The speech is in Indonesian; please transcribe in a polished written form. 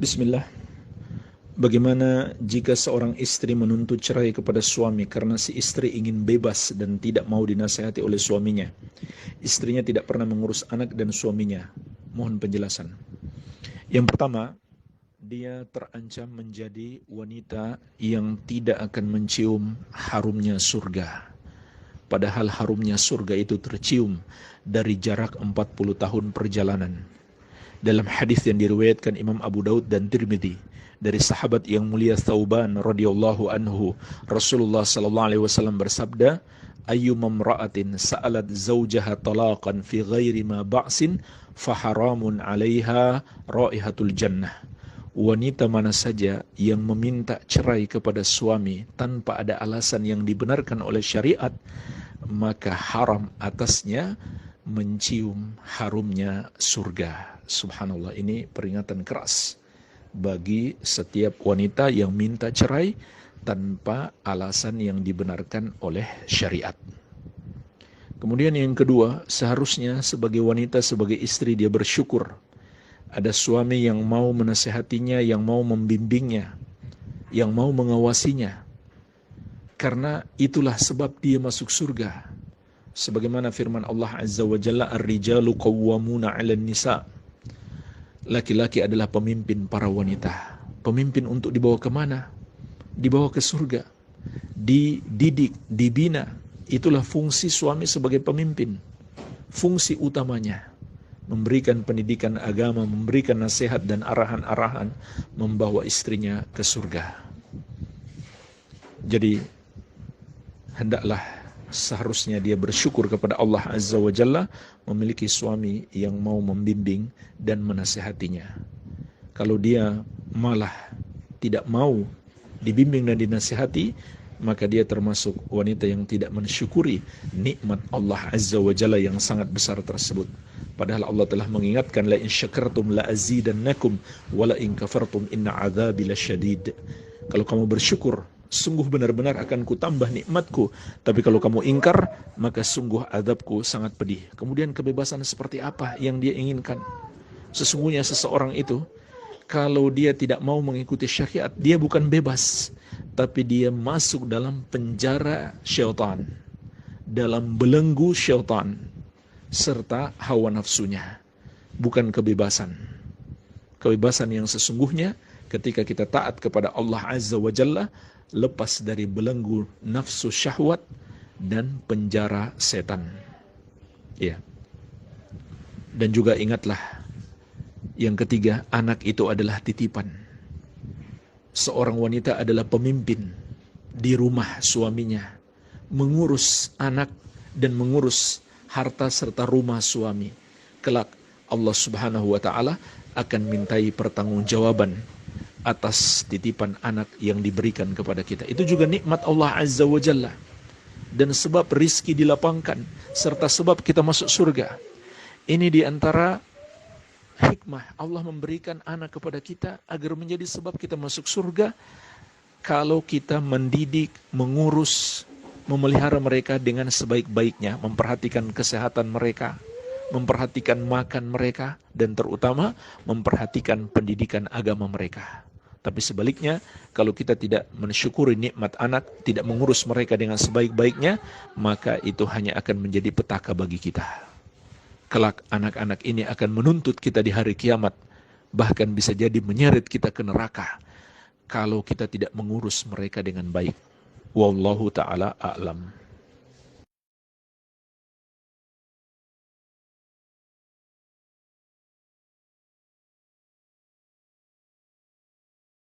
Bismillah. Bagaimana jika seorang istri menuntut cerai kepada suami karena si istri ingin bebas dan tidak mau dinasihati oleh suaminya? Istrinya tidak pernah mengurus anak dan suaminya. Mohon penjelasan. Yang pertama, dia terancam menjadi wanita yang tidak akan mencium harumnya surga. Padahal harumnya surga itu tercium dari jarak 40 tahun perjalanan. Dalam hadis yang diriwayatkan Imam Abu Daud dan Tirmidzi dari sahabat yang mulia Thauban radhiyallahu anhu, Rasulullah sallallahu alaihi wasallam bersabda, ayyuma imra'atin sa'alat zawjaha talaqan fi ghairi ma ba'sin fa haramun 'alaiha raihatul jannah. Wanita mana saja yang meminta cerai kepada suami tanpa ada alasan yang dibenarkan oleh syariat, maka haram atasnya mencium harumnya surga. Subhanallah, ini peringatan keras bagi setiap wanita yang minta cerai tanpa alasan yang dibenarkan oleh syariat. Kemudian yang kedua, seharusnya sebagai wanita, sebagai istri dia bersyukur ada suami yang mau menasihatinya, yang mau membimbingnya, yang mau mengawasinya. Karena itulah sebab dia masuk surga. Sebagaimana firman Allah Azza wa Jalla, ar-rijalu qawwamuna 'alan nisa. Laki-laki adalah pemimpin para wanita. Pemimpin untuk dibawa kemana? Dibawa ke surga. Dididik, dibina. Itulah fungsi suami sebagai pemimpin. Fungsi utamanya memberikan pendidikan agama, memberikan nasihat dan arahan-arahan, membawa istrinya ke surga. Jadi hendaklah seharusnya dia bersyukur kepada Allah Azza wa Jalla memiliki suami yang mau membimbing dan menasihatinya. Kalau dia malah tidak mau dibimbing dan dinasihati, maka dia termasuk wanita yang tidak mensyukuri nikmat Allah Azza wa Jalla yang sangat besar tersebut. Padahal Allah telah mengingatkan, la in syakartum la azidannakum wa la in kafartum inna adzabi lasyadid. Kalau kamu bersyukur, sungguh benar-benar akan kutambah nikmatku. Tapi kalau kamu ingkar, maka sungguh azabku sangat pedih. Kemudian kebebasan seperti apa yang dia inginkan? Sesungguhnya seseorang itu, kalau dia tidak mau mengikuti syariat, dia bukan bebas, tapi dia masuk dalam penjara syaitan, dalam belenggu syaitan, serta hawa nafsunya. Bukan kebebasan. Kebebasan yang sesungguhnya ketika kita taat kepada Allah Azza wa Jalla, lepas dari belenggu nafsu syahwat dan penjara setan. Ya. Dan juga ingatlah, yang ketiga, anak itu adalah titipan. Seorang wanita adalah pemimpin di rumah suaminya, mengurus anak dan mengurus harta serta rumah suami. Kelak Allah Subhanahu wa taala akan mintai pertanggungjawaban atas titipan anak yang diberikan kepada kita. Itu juga nikmat Allah Azza wa Jalla. Dan sebab rizki dilapangkan, serta sebab kita masuk surga. Ini diantara hikmah Allah memberikan anak kepada kita agar menjadi sebab kita masuk surga. Kalau kita mendidik, mengurus, memelihara mereka dengan sebaik-baiknya, memperhatikan kesehatan mereka, memperhatikan makan mereka, dan terutama memperhatikan pendidikan agama mereka. Tapi sebaliknya, kalau kita tidak mensyukuri nikmat anak, tidak mengurus mereka dengan sebaik-baiknya, maka itu hanya akan menjadi petaka bagi kita. Kelak anak-anak ini akan menuntut kita di hari kiamat, bahkan bisa jadi menyeret kita ke neraka kalau kita tidak mengurus mereka dengan baik. Wallahu ta'ala a'lam.